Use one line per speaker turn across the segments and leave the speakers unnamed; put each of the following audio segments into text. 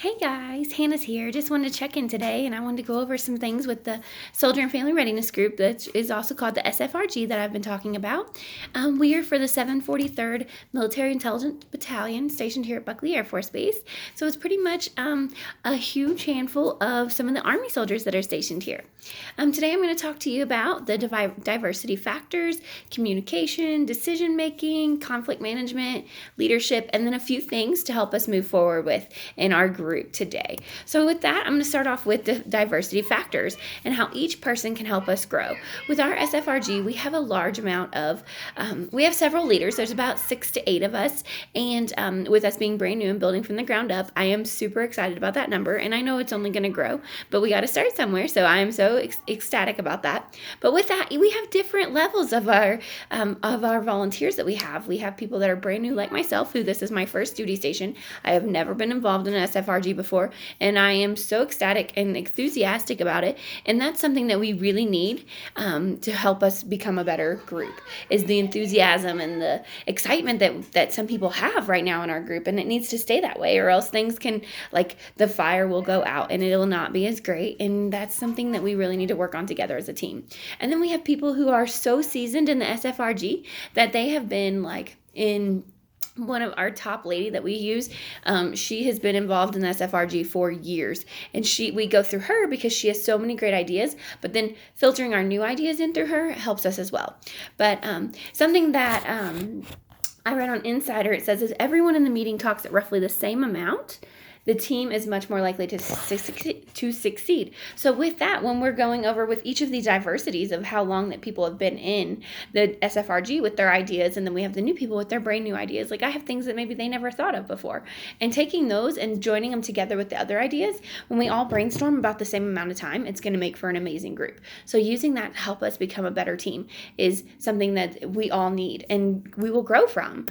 Hey guys, Hannah's here. Just wanted to check in today and I wanted to go over some things with the Soldier and Family Readiness Group that is also called the SFRG that I've been talking about. We are for the 743rd Military Intelligence Battalion stationed here at Buckley Air Force Base. So it's pretty much a huge handful of some of the Army soldiers that are stationed here. Today I'm going to talk to you about the diversity factors, communication, decision making, conflict management, leadership, and then a few things to help us move forward with in our group today. So with that, I'm going to start off with the diversity factors and how each person can help us grow. With our SFRG, we have a large amount of, we have several leaders. There's about 6 to 8 of us. And with us being brand new and building from the ground up, I am super excited about that number. And I know it's only going to grow, but we got to start somewhere. So I am so ecstatic about that. But with that, we have different levels of our volunteers that we have. We have people that are brand new like myself, who this is my first duty station. I have never been involved in an SFRG before, and I am so ecstatic and enthusiastic about it. And that's something that we really need to help us become a better group, is the enthusiasm and the excitement that some people have right now in our group. And it needs to stay that way, or else things can, like, the fire will go out and it'll not be as great. And that's something that we really need to work on together as a team. And then we have people who are so seasoned in the SFRG that they have been like in one of our top lady that we use, she has been involved in the SFRG for years, and we go through her because she has so many great ideas, but then filtering our new ideas in through her helps us as well. But something that I read on Insider, it says, is everyone in the meeting talks at roughly the same amount, the team is much more likely to succeed. So with that, when we're going over with each of these diversities of how long that people have been in the SFRG with their ideas, and then we have the new people with their brand new ideas, like I have things that maybe they never thought of before, and taking those and joining them together with the other ideas, when we all brainstorm about the same amount of time, it's going to make for an amazing group. So using that to help us become a better team is something that we all need and we will grow from.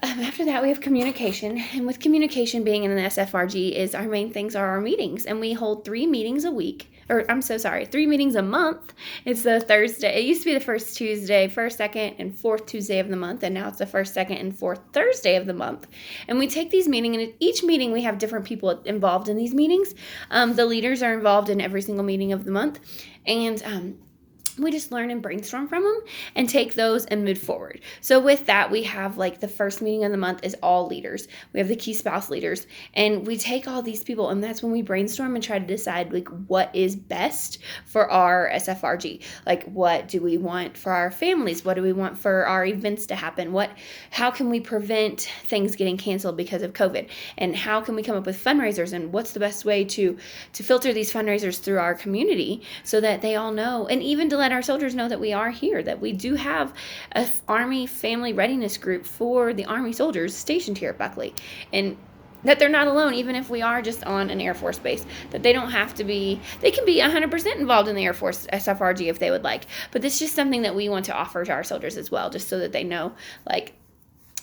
After that, we have communication. And with communication being in the SFRG, is our main things are our meetings. And we hold 3 meetings a week. Or I'm so sorry, 3 meetings a month. It's the Thursday. It used to be the first Tuesday, first, second, and fourth Tuesday of the month. And now it's the first, second, and fourth Thursday of the month. And we take these meetings, and at each meeting we have different people involved in these meetings. The leaders are involved in every single meeting of the month. And we just learn and brainstorm from them and take those and move forward. So with that, we have like the first meeting of the month is all leaders. We have the key spouse leaders, and we take all these people, and that's when we brainstorm and try to decide like what is best for our SFRG. Like, what do we want for our families? What do we want for our events to happen? How can we prevent things getting canceled because of COVID? And how can we come up with fundraisers? And what's the best way to filter these fundraisers through our community so that they all know, and even to let our soldiers know that we are here, that we do have a Army Family Readiness Group for the Army soldiers stationed here at Buckley, and that they're not alone, even if we are just on an Air Force base, that they don't have to be, they can be 100% involved in the Air Force SFRG if they would like, but this is just something that we want to offer to our soldiers as well, just so that they know, like,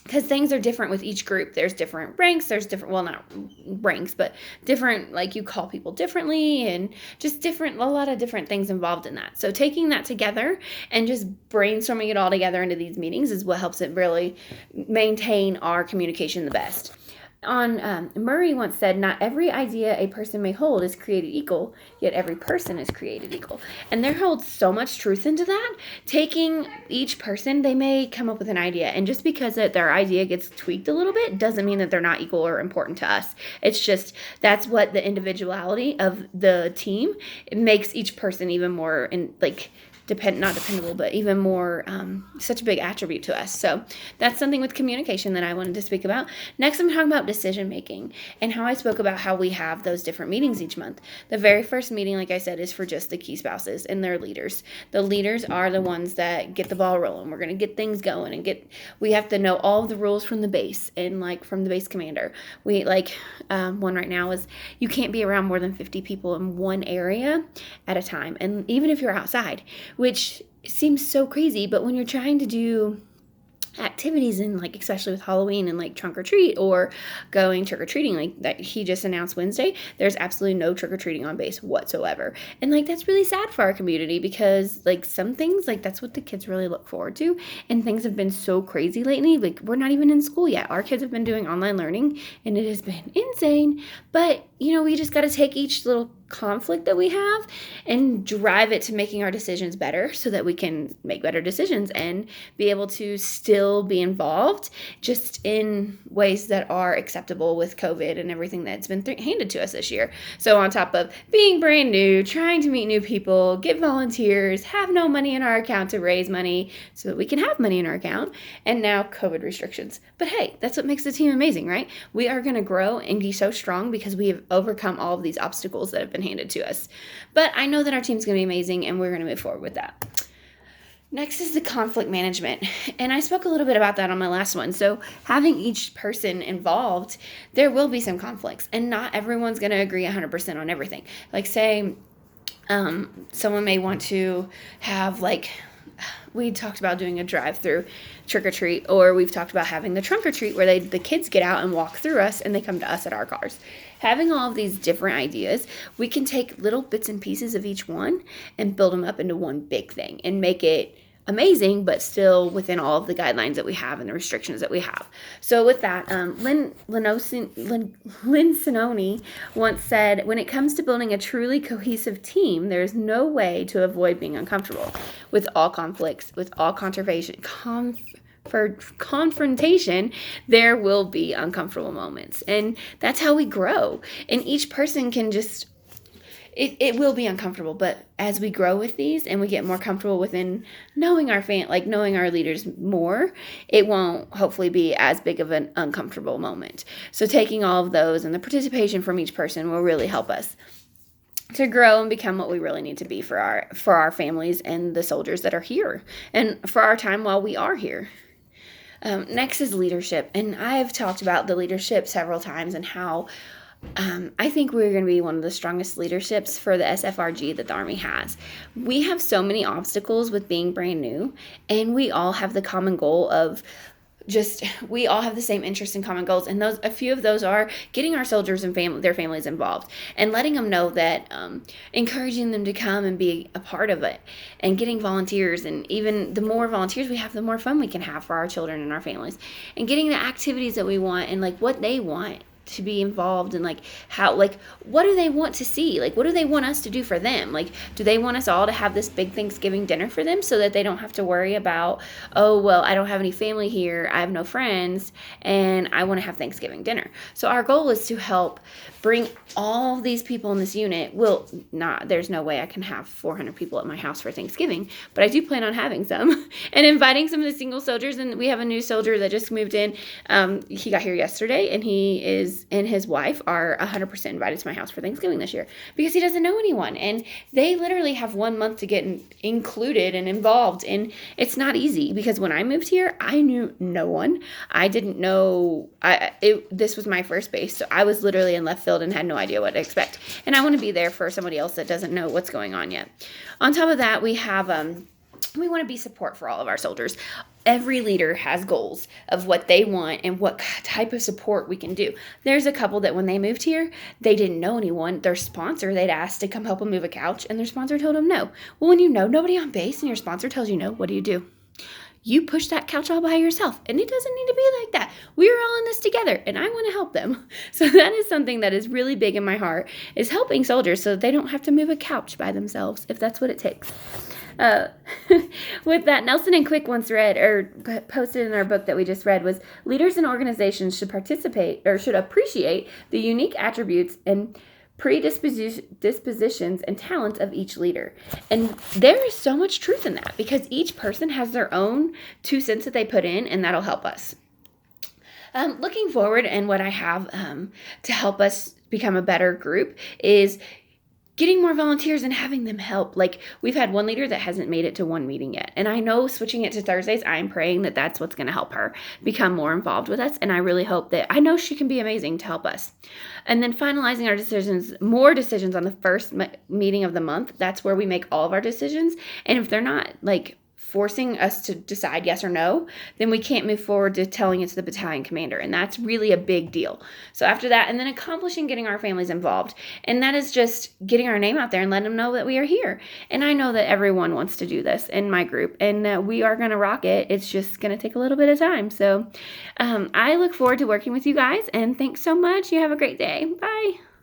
because things are different with each group. There's different ranks, there's different, well, not ranks, but different, like, you call people differently, and just a lot of different things involved in that. So taking that together and just brainstorming it all together into these meetings is what helps it really maintain our communication the best. Murray once said, not every idea a person may hold is created equal, yet every person is created equal. And there holds so much truth into that. Taking each person, they may come up with an idea, and just because their idea gets tweaked a little bit doesn't mean that they're not equal or important to us. It's just, that's what the individuality of the team, it makes each person even more, not dependable, but even more, such a big attribute to us. So that's something with communication that I wanted to speak about. Next, I'm talking about decision making and how I spoke about how we have those different meetings each month. The very first meeting, like I said, is for just the key spouses and their leaders. The leaders are the ones that get the ball rolling. We're going to get things going, and we have to know all of the rules from the base and like from the base commander. We one right now is you can't be around more than 50 people in one area at a time. And even if you're outside, which seems so crazy, but when you're trying to do activities, and like especially with Halloween and like trunk or treat or going trick or treating, like that he just announced Wednesday, there's absolutely no trick or treating on base whatsoever. And like that's really sad for our community, because like some things, like that's what the kids really look forward to, and things have been so crazy lately. Like we're not even in school yet, our kids have been doing online learning and it has been insane. But we just got to take each little conflict that we have and drive it to making our decisions better, so that we can make better decisions and be able to still be involved, just in ways that are acceptable with COVID and everything that's been handed to us this year. So on top of being brand new, trying to meet new people, get volunteers, have no money in our account to raise money so that we can have money in our account, and now COVID restrictions. But hey, that's what makes the team amazing, right? We are going to grow and be so strong because we have overcome all of these obstacles that have been handed to us. But I know that our team's going to be amazing, and we're going to move forward with that. Next is the conflict management, and I spoke a little bit about that on my last one. So having each person involved, there will be some conflicts, and not everyone's going to agree 100% on everything. Like say someone may want to have we talked about doing a drive-through trick-or-treat, or we've talked about having the trunk-or-treat where the kids get out and walk through us and they come to us at our cars. Having all of these different ideas, we can take little bits and pieces of each one and build them up into one big thing and make it amazing, but still within all of the guidelines that we have and the restrictions that we have. So with that, Lynn Sinoni once said, when it comes to building a truly cohesive team, there's no way to avoid being uncomfortable. With all conflicts, with all confrontation, there will be uncomfortable moments. And that's how we grow. And each person can just... It will be uncomfortable, but as we grow with these and we get more comfortable within knowing our knowing our leaders more, it won't hopefully be as big of an uncomfortable moment. So taking all of those and the participation from each person will really help us to grow and become what we really need to be for our families and the soldiers that are here, and for our time while we are here. Next is leadership, and I've talked about the leadership several times and how I think we're going to be one of the strongest leaderships for the SFRG that the Army has. We have so many obstacles with being brand new, and we all have the common goal of we all have the same interests and common goals, and a few of those are getting our soldiers and their families involved, and letting them know that, encouraging them to come and be a part of it, and getting volunteers, and even the more volunteers we have, the more fun we can have for our children and our families, and getting the activities that we want and what they want to be involved in, how, what do they want to see? What do they want us to do for them? Do they want us all to have this big Thanksgiving dinner for them so that they don't have to worry about, oh, well, I don't have any family here, I have no friends, and I want to have Thanksgiving dinner? So our goal is to help bring all these people in this unit. There's no way I can have 400 people at my house for Thanksgiving, but I do plan on having some and inviting some of the single soldiers. And we have a new soldier that just moved in. He got here yesterday, and he and his wife are 100% invited to my house for Thanksgiving this year, because he doesn't know anyone, and they literally have 1 month to get included and involved. And it's not easy, because when I moved here, I knew no one. I didn't know, this was my first base, so I was literally in left field and had no idea what to expect. And I want to be there for somebody else that doesn't know what's going on yet. On top of that, we have, we want to be support for all of our soldiers. Every leader has goals of what they want and what type of support we can do. There's a couple that when they moved here, they didn't know anyone. Their sponsor, they'd asked to come help them move a couch, and their sponsor told them no. Well, when you know nobody on base and your sponsor tells you no, what do? You push that couch all by yourself, and it doesn't need to be like that. We're all in this together, and I want to help them. So that is something that is really big in my heart, is helping soldiers so that they don't have to move a couch by themselves, if that's what it takes. With that, Nelson and Quick once read, or posted in our book that we just read, was leaders and organizations should appreciate the unique attributes and predispositions and talents of each leader. And there is so much truth in that, because each person has their own 2 cents that they put in, and that'll help us. Looking forward, and what I have to help us become a better group is getting more volunteers and having them help. We've had one leader that hasn't made it to one meeting yet. And I know switching it to Thursdays, I'm praying that that's what's going to help her become more involved with us. And I really hope that, I know she can be amazing to help us. And then finalizing our decisions, more decisions on the first meeting of the month. That's where we make all of our decisions. And if they're not forcing us to decide yes or no, then we can't move forward to telling it to the battalion commander. And that's really a big deal. So after that, and then accomplishing getting our families involved. And that is just getting our name out there and letting them know that we are here. And I know that everyone wants to do this in my group, and we are going to rock it. It's just going to take a little bit of time. So I look forward to working with you guys, and thanks so much. You have a great day. Bye.